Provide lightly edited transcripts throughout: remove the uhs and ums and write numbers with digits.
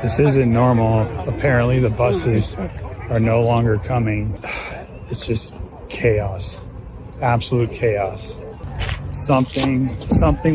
This isn't normal. Apparently the buses are no longer coming. It's just chaos, absolute chaos. Something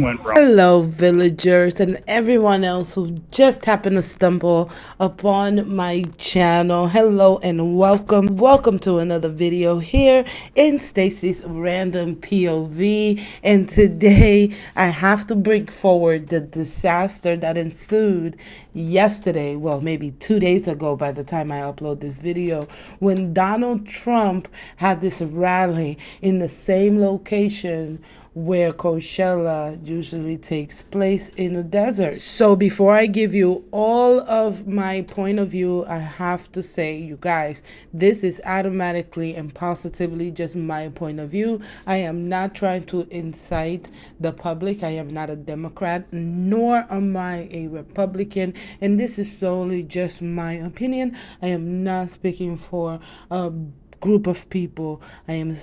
went wrong. Hello villagers and everyone else who just happened to stumble upon my channel. Hello and welcome to another video here in Stacy's random POV. And today I have to bring forward the disaster that ensued yesterday, well maybe 2 days ago by the time I upload this video, when Donald Trump had this rally in the same location where Coachella usually takes place in the desert. So before I give you all of my point of view, I have to say, you guys, this is automatically and positively just my point of view. I am not trying to incite the public. I am not a Democrat, nor am I a Republican, and this is solely just my opinion. I am not speaking for a group of people. I'm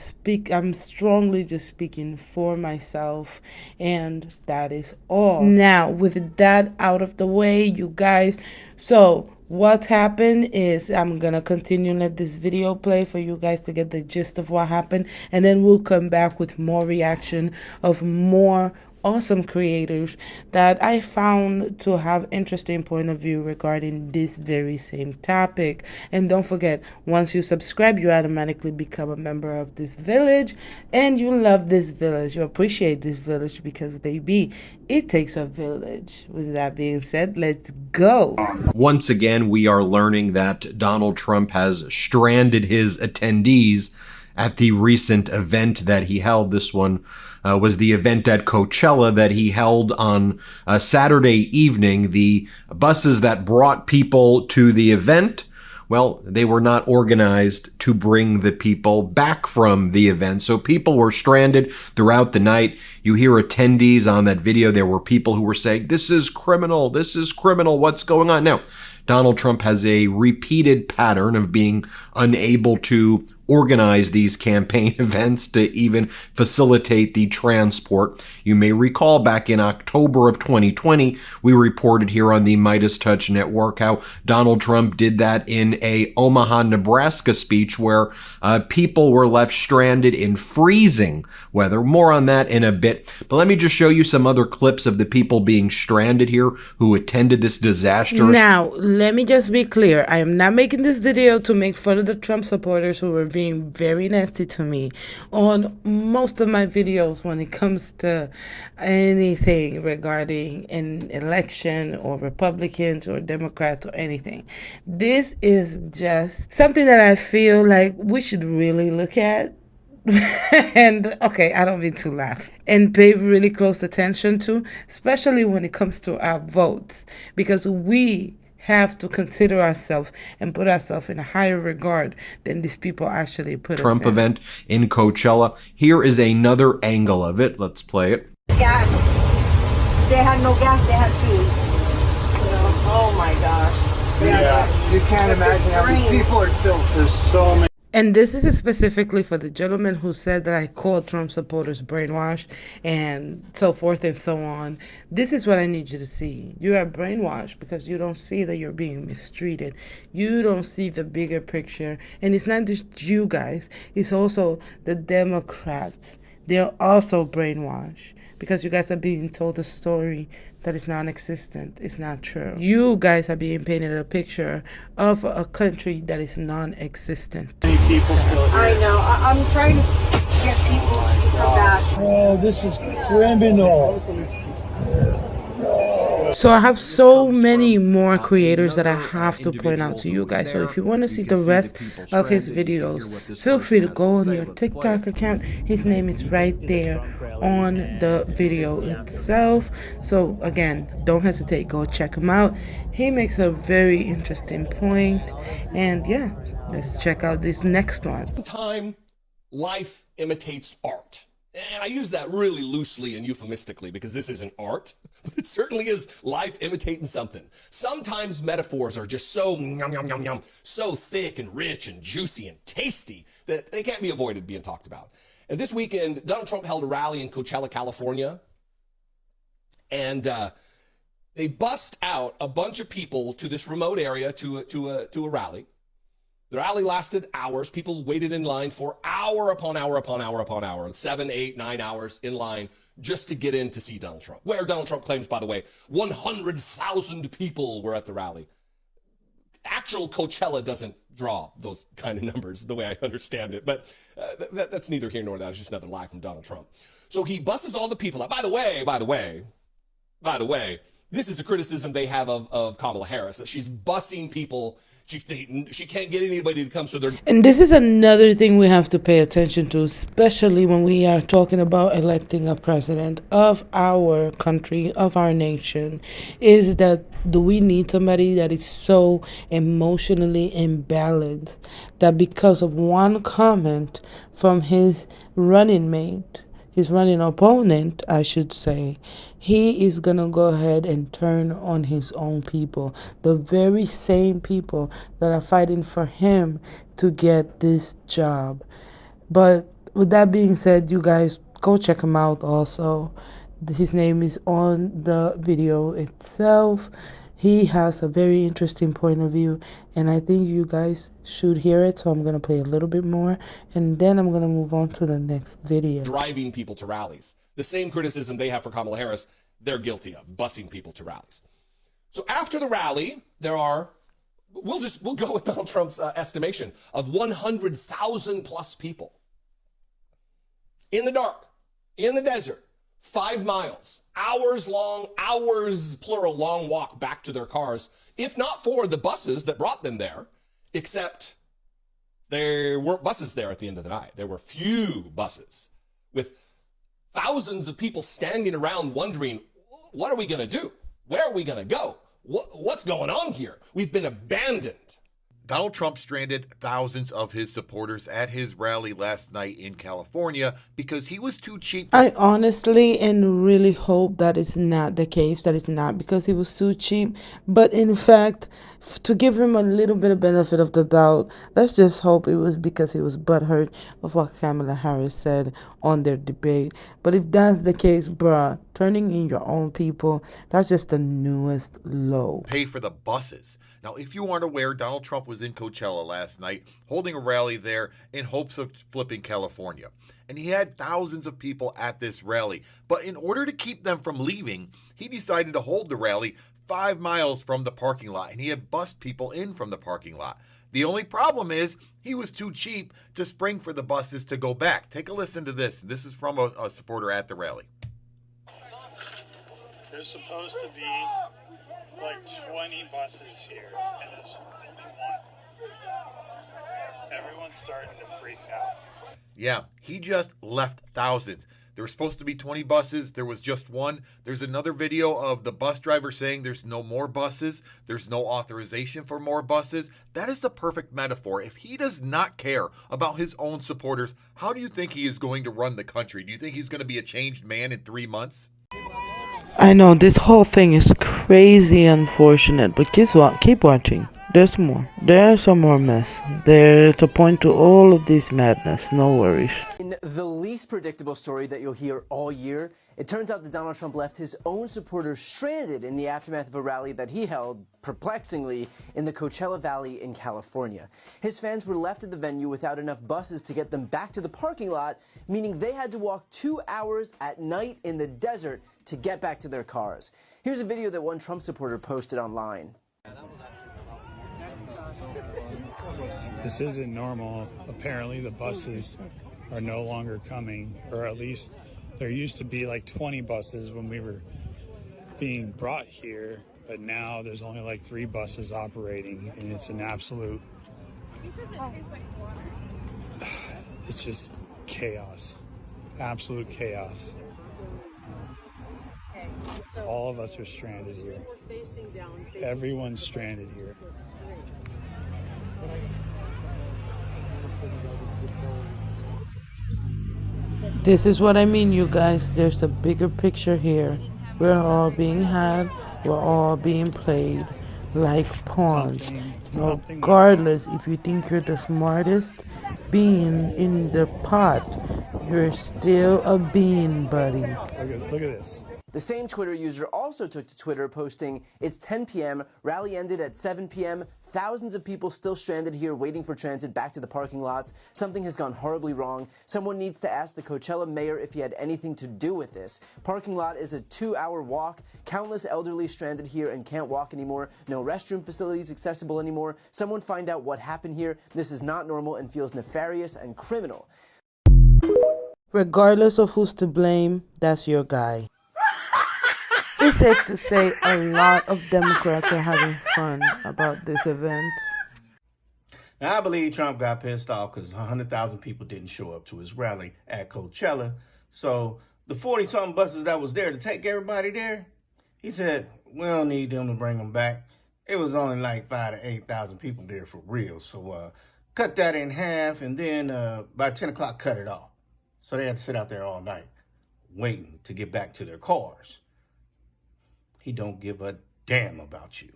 strongly just speaking for myself, and that is all. Now, with that out of the way, you guys, so what's happened is I'm gonna continue let this video play for you guys to get the gist of what happened, and then we'll come back with more reaction of more awesome creators that I found to have interesting point of view regarding this very same topic. And don't forget, once you subscribe, you automatically become a member of this village, and you love this village, you appreciate this village, because baby, it takes a village. With that being said, let's go. Once again, we are learning that Donald Trump has stranded his attendees at the recent event that he held. This one was the event at Coachella that he held on Saturday evening. The buses that brought people to the event, well, they were not organized to bring the people back from the event. So people were stranded throughout the night. You hear attendees on that video. There were people who were saying, "This is criminal. This is criminal. What's going on?" Now, Donald Trump has a repeated pattern of being unable to organize these campaign events to even facilitate the transport. You may recall back in October of 2020, we reported here on the Midas Touch Network how Donald Trump did that in a Omaha, Nebraska speech where people were left stranded in freezing weather. More on that in a bit. But let me just show you some other clips of the people being stranded here who attended this disaster. Now, let me just be clear. I am not making this video to make fun of the Trump supporters who were being very nasty to me on most of my videos when it comes to anything regarding an election or Republicans or Democrats or anything. This is just something that I feel like we should really look at. And okay, I don't mean to laugh, and pay really close attention to, especially when it comes to our votes, because we have to consider ourselves and put ourselves in a higher regard than these people actually put Trump us in. Event in Coachella. Here is another angle of it. Let's play it. Gas. They had no gas. They had to. Oh my gosh. Yeah, you can't imagine how many people are still. There's so many. And this is specifically for the gentleman who said that I called Trump supporters brainwashed and so forth and so on. This is what I need you to see. You are brainwashed because you don't see that you're being mistreated. You don't see the bigger picture. And it's not just you guys. It's also the Democrats. They're also brainwashed because you guys are being told a story that is non-existent. It's not true. You guys are being painted a picture of a country that is non-existent. Many people still here. I know. I'm trying to get people to come back. Oh, this is criminal. So I have so many more creators that I have to point out to you guys. So if you want to see the rest of his videos, feel free to go on your TikTok account. His name is right there on the video itself. So again, don't hesitate, go check him out. He makes a very interesting point. And yeah, let's check out this next one. Time, life imitates art. And I use that really loosely and euphemistically because this isn't art, but it certainly is life imitating something. Sometimes metaphors are just so yum, yum, yum, yum, so thick and rich and juicy and tasty that they can't be avoided being talked about. And this weekend, Donald Trump held a rally in Coachella, California. And They bust out a bunch of people to this remote area to a rally. The rally lasted hours. People waited in line for hour upon hour upon hour upon hour, 7, 8, 9 hours in line just to get in to see Donald Trump. Where Donald Trump claims, by the way, 100,000 people were at the rally. Actual Coachella doesn't draw those kind of numbers the way I understand it, but that's neither here nor there. It's just another lie from Donald Trump. So he buses all the people out. By the way, this is a criticism they have of Kamala Harris, that she's busing people. She can't get anybody to come, so they're... And this is another thing we have to pay attention to, especially when we are talking about electing a president of our country, of our nation, is that do we need somebody that is so emotionally imbalanced that because of one comment from his running mate, his running opponent, I should say, he is going to go ahead and turn on his own people, the very same people that are fighting for him to get this job. But with that being said, you guys go check him out also. His name is on the video itself. He has a very interesting point of view, and I think you guys should hear it, so I'm going to play a little bit more, and then I'm going to move on to the next video. Driving people to rallies. The same criticism they have for Kamala Harris, they're guilty of, busing people to rallies. So after the rally, there are, we'll go with Donald Trump's estimation of 100,000 plus people. In the dark, in the desert, 5 miles, hours plural, long walk back to their cars, if not for the buses that brought them there, except there weren't buses there at the end of the night. There were few buses with thousands of people standing around wondering, what are we going to do? Where are we going to go? What's going on here? We've been abandoned. Donald Trump stranded thousands of his supporters at his rally last night in California because he was too cheap. I honestly and really hope that is not the case, that it's not because he was too cheap. But in fact, to give him a little bit of benefit of the doubt, let's just hope it was because he was butthurt of what Kamala Harris said on their debate. But if that's the case, bruh, turning in your own people, that's just the newest low. Pay for the buses. Now, if you aren't aware, Donald Trump was in Coachella last night, holding a rally there in hopes of flipping California. And he had thousands of people at this rally. But in order to keep them from leaving, he decided to hold the rally 5 miles from the parking lot. And he had bussed people in from the parking lot. The only problem is he was too cheap to spring for the buses to go back. Take a listen to this. This is from a supporter at the rally. There's supposed to be like 20 buses here, and there's only one. Everyone's starting to freak out. Yeah, he just left thousands. There were supposed to be 20 buses. There was just one. There's another video of the bus driver saying there's no more buses. There's no authorization for more buses. That is the perfect metaphor. If he does not care about his own supporters, how do you think he is going to run the country? Do you think he's going to be a changed man in 3 months? I know this whole thing is crazy unfortunate, but keep watching. There's more. There's some more mess. There's a point to all of this madness. No worries. In the least predictable story that you'll hear all year, it turns out that Donald Trump left his own supporters stranded in the aftermath of a rally that he held, perplexingly, in the Coachella Valley in California. His fans were left at the venue without enough buses to get them back to the parking lot, meaning they had to walk 2 hours at night in the desert to get back to their cars. Here's a video that one Trump supporter posted online. This isn't normal. Apparently the buses are no longer coming, or at least there used to be like 20 buses when we were being brought here, but now there's only like 3 buses operating, and it's an absolute, it's just chaos, absolute chaos. All of us are stranded here. Everyone's stranded here. This is what I mean, you guys. There's a bigger picture here. We're all being had. We're all being played like pawns. Regardless if you think you're the smartest bean in the pot, you're still a bean, buddy. Look at this. The same Twitter user also took to Twitter posting, "It's 10 p.m., rally ended at 7 p.m., thousands of people still stranded here waiting for transit back to the parking lots. Something has gone horribly wrong. Someone needs to ask the Coachella mayor if he had anything to do with this. Parking lot is a 2-hour walk. Countless elderly stranded here and can't walk anymore. No restroom facilities accessible anymore. Someone find out what happened here. This is not normal and feels nefarious and criminal." Regardless of who's to blame, that's your guy. It's safe to say a lot of Democrats are having fun about this event. Now, I believe Trump got pissed off because 100,000 people didn't show up to his rally at Coachella. So the 40-something buses that was there to take everybody there, he said, we don't need them to bring them back. It was only like 5,000 to 8,000 people there for real. So cut that in half, and then by 10 o'clock, cut it off. So they had to sit out there all night waiting to get back to their cars. He don't give a damn about you.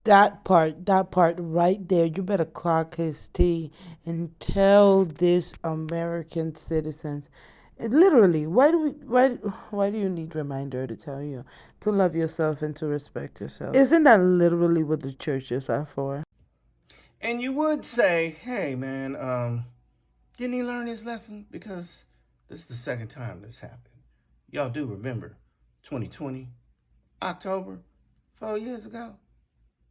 That part right there, you better clock his tea and tell these American citizens. Literally, why do you need reminder to tell you to love yourself and to respect yourself? Isn't that literally what the churches are for? And you would say, hey man, didn't he learn his lesson? Because this is the second time this happened. Y'all do remember 2020, October, 4 years ago?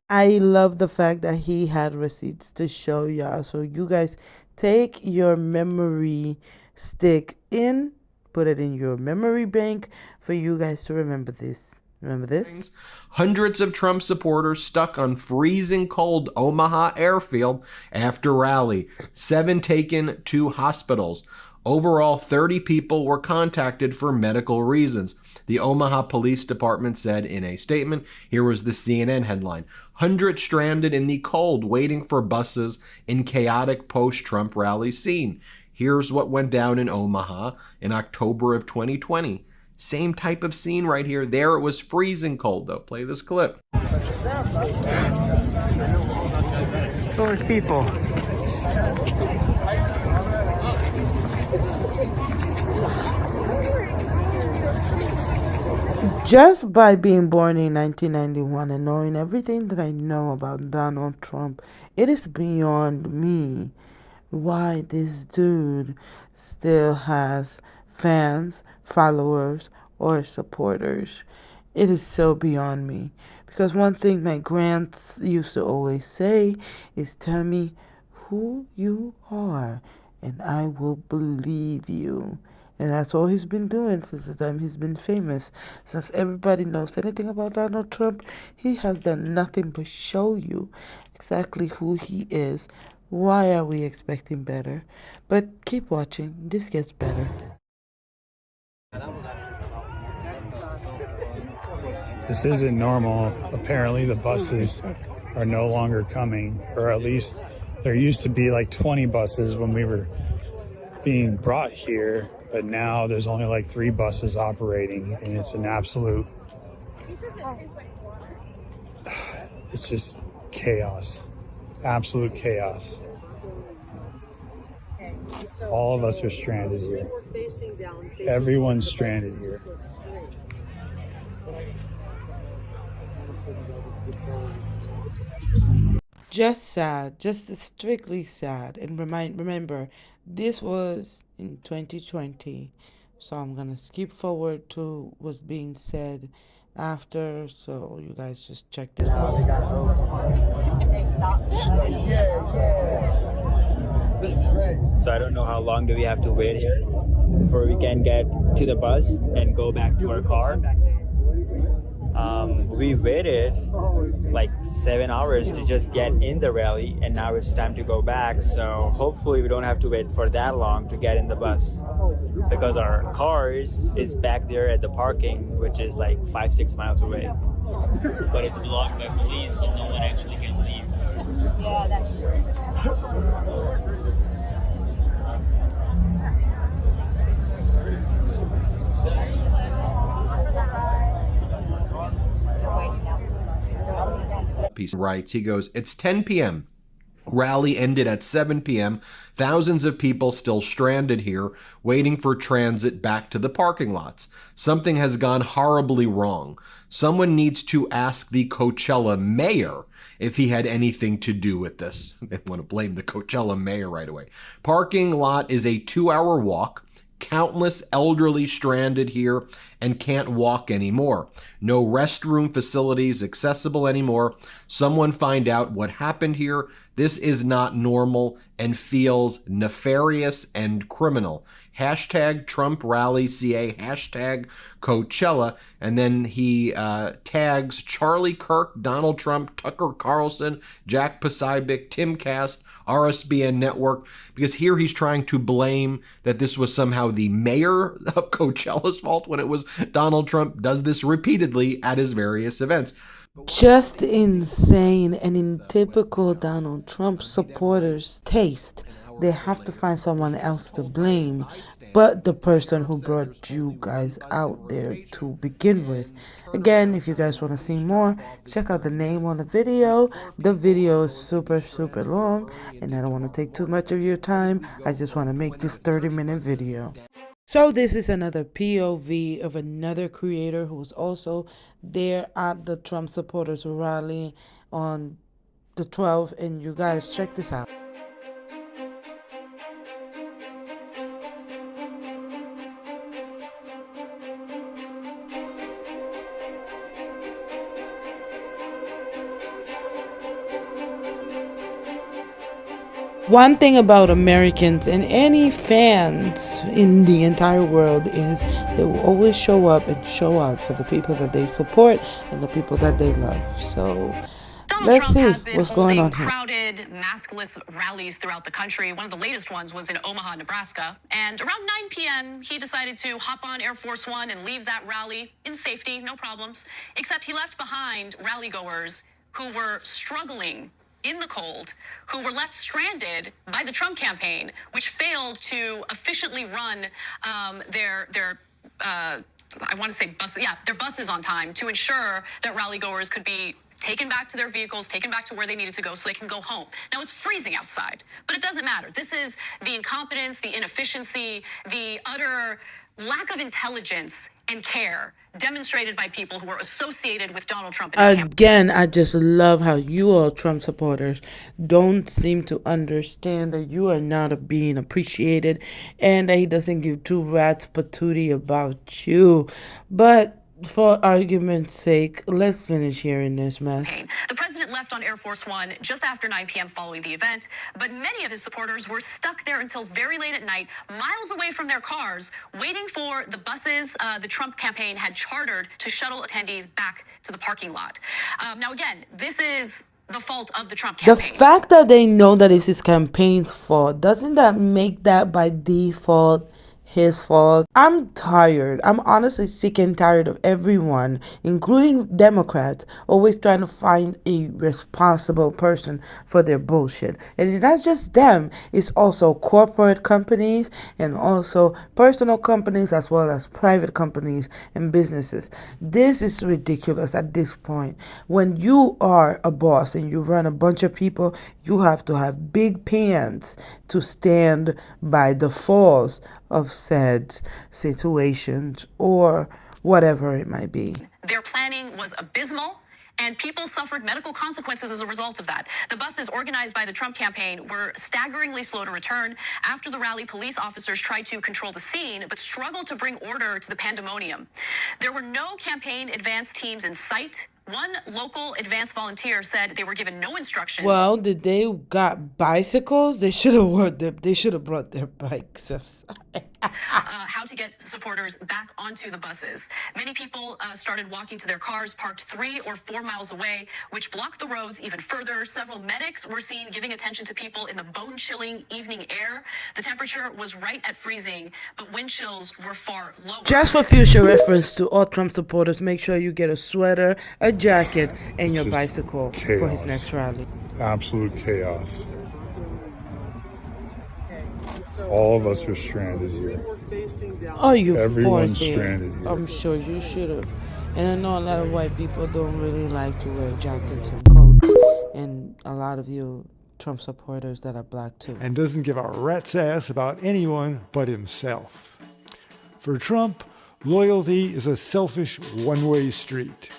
I love the fact that he had receipts to show y'all. So you guys take your memory stick in, put it in your memory bank for you guys to remember this. Remember this? Hundreds of Trump supporters stuck on freezing cold Omaha airfield after rally. 7 taken to hospitals. Overall, 30 people were contacted for medical reasons. The Omaha Police Department said in a statement, here was the CNN headline, 100 stranded in the cold waiting for buses in chaotic post-Trump rally scene. Here's what went down in Omaha in October of 2020. Same type of scene right here. There it was freezing cold though. Play this clip. Those people. Just by being born in 1991 and knowing everything that I know about Donald Trump, it is beyond me why this dude still has fans, followers, or supporters. It is so beyond me. Because one thing my grands used to always say is, tell me who you are and I will believe you. And that's all he's been doing since the time he's been famous. Since everybody knows anything about Donald Trump, he has done nothing but show you exactly who he is. Why are we expecting better? But keep watching. This gets better. This isn't normal. Apparently the buses are no longer coming, or at least there used to be like 20 buses when we were being brought here, but now there's only like 3 buses operating, and it's an absolute, it's just chaos, absolute chaos. All of us are stranded here. Everyone's stranded here. Just sad, just strictly sad. And remember, this was in 2020. So I'm gonna skip forward to what's being said after, so you guys just check this out. So I don't know how long do we have to wait here before we can get to the bus and go back to our car. We waited like 7 hours to just get in the rally, and now it's time to go back. So hopefully we don't have to wait for that long to get in the bus, because our cars is back there at the parking, which is like 5-6 miles away. But it's blocked by police, so no one actually can leave. Yeah, that's true. Piece writes, he goes, it's 10 p.m. Rally ended at 7 p.m. Thousands of people still stranded here, waiting for transit back to the parking lots. Something has gone horribly wrong. Someone needs to ask the Coachella mayor if he had anything to do with this. They want to blame the Coachella mayor right away. Parking lot is a 2-hour walk. Countless elderly stranded here and can't walk anymore. No restroom facilities accessible anymore. Someone find out what happened here. This is not normal and feels nefarious and criminal. Hashtag Trump Rally CA, hashtag Coachella, and then he tags Charlie Kirk, Donald Trump, Tucker Carlson, Jack Posobiec, Tim Cast, RSBN Network, because here he's trying to blame that this was somehow the mayor of Coachella's fault when it was Donald Trump does this repeatedly at his various events. Just insane, and in typical Donald Trump supporters' taste, they have to find someone else to blame but the person who brought you guys out there to begin with. Again, if you guys want to see more, check out the name on the video. The video is super long, and I don't want to take too much of your time. I just want to make this 30-minute video. So this is another POV of another creator who was also there at the Trump supporters rally on the 12th, and you guys check this out. One thing about Americans and any fans in the entire world is they will always show up and show out for the people that they support and the people that they love. So let's see what's going on here. Crowded, maskless rallies throughout the country. One of the latest ones was in Omaha, Nebraska. And around 9 p.m., he decided to hop on Air Force One and leave that rally in safety, no problems. Except he left behind rally-goers who were struggling in the cold, who were left stranded by the Trump campaign, which failed to efficiently run their buses on time to ensure that rally-goers could be taken back to their vehicles, taken back to where they needed to go so they can go home. Now, it's freezing outside, but it doesn't matter. This is the incompetence, the inefficiency, the utter lack of intelligence and care demonstrated by people who are associated with Donald Trump and his campaign. Again, I just love how you all Trump supporters don't seem to understand that you are not being appreciated and that he doesn't give two rats patootie about you. But for argument's sake, let's finish hearing this mess. The president left on Air Force One just after 9 p.m. following the event, but many of his supporters were stuck there until very late at night, miles away from their cars, waiting for the buses the Trump campaign had chartered to shuttle attendees back to the parking lot. Now, again, this is the fault of the Trump campaign. The fact that they know that it's his campaign's fault, doesn't that make that by default his fault? I'm tired. I'm honestly sick and tired of everyone, including Democrats, always trying to find a responsible person for their bullshit. And it's not just them, it's also corporate companies and also personal companies as well as private companies and businesses. This is ridiculous at this point. When you are a boss and you run a bunch of people, you have to have big pants to stand by the falls of said situations or whatever it might be. Their planning was abysmal, and people suffered medical consequences as a result of that. The buses organized by the Trump campaign were staggeringly slow to return. After the rally, police officers tried to control the scene, but struggled to bring order to the pandemonium. There were no campaign advance teams in sight. One local advance volunteer said they were given no instructions. Well, did they got bicycles? They should have brought their bikes. I'm sorry. How to get supporters back onto the buses. Many people started walking to their cars parked 3 or 4 miles away, which blocked the roads even further. Several medics were seen giving attention to people in the bone-chilling evening air. The temperature was right at freezing, but wind chills were far lower. Just for future reference to all Trump supporters, make sure you get a sweater, a jacket, and your bicycle for his next rally. Absolute chaos. All of us are stranded here. Oh, you Everyone's poor thing. stranded here. I'm sure you should have. And I know a lot of white people don't really like to wear jackets and coats. And a lot of you Trump supporters that are black too. And doesn't give a rat's ass about anyone but himself. For Trump, loyalty is a selfish one-way street.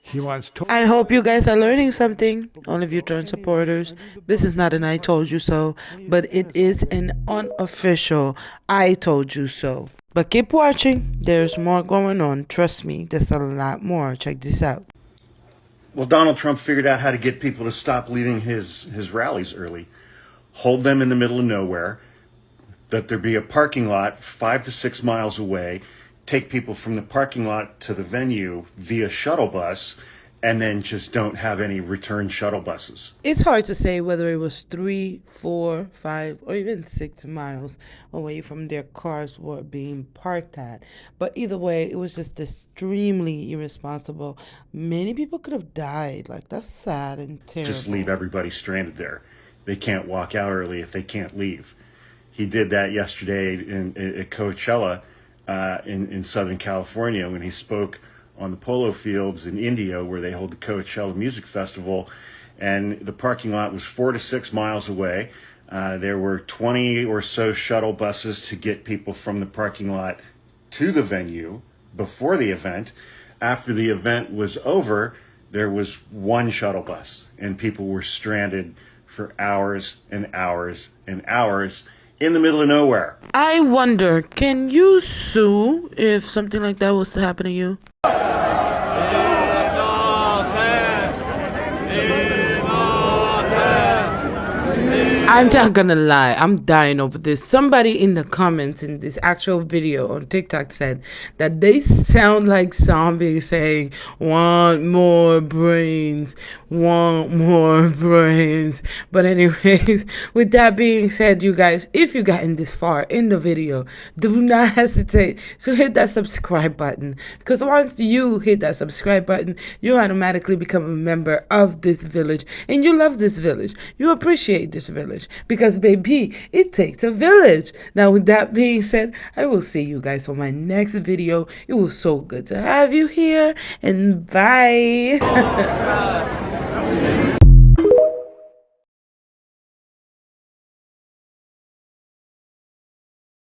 He wants to— I hope you guys are learning something, all of you Trump supporters. This is not an I told you so, but it is an unofficial I told you so. But keep watching. There's more going on. Trust me, there's a lot more. Check this out. Well, Donald Trump figured out how to get people to stop leaving his rallies early. Hold them in the middle of nowhere. That there be a parking lot 5 to 6 miles away. Take people from the parking lot to the venue via shuttle bus, and then just don't have any return shuttle buses. It's hard to say whether it was 3, 4, 5, or even 6 miles away from their cars were being parked at. But either way, it was just extremely irresponsible. Many people could have died. Like, that's sad and terrible. Just leave everybody stranded there. They can't walk out early if they can't leave. He did that yesterday at Coachella in Southern California when he spoke on the polo fields in India where they hold the Coachella Music Festival, and the parking lot was 4 to 6 miles away. There were 20 or so shuttle buses to get people from the parking lot to the venue before the event. After the event was over, there was one shuttle bus, and people were stranded for hours and hours and hours in the middle of nowhere. I wonder, can you sue if something like that was to happen to you? I'm not gonna lie, I'm dying over this. Somebody in the comments in this actual video on TikTok said that they sound like zombies saying, want more brains, want more brains. But anyways, with that being said, you guys, if you gotten this far in the video, do not hesitate to hit that subscribe button. Because once you hit that subscribe button, you automatically become a member of this village. And you love this village. You appreciate this village. Because baby, it takes a village. Now with that being said, I will see you guys on my next video. It was so good to have you here, and bye.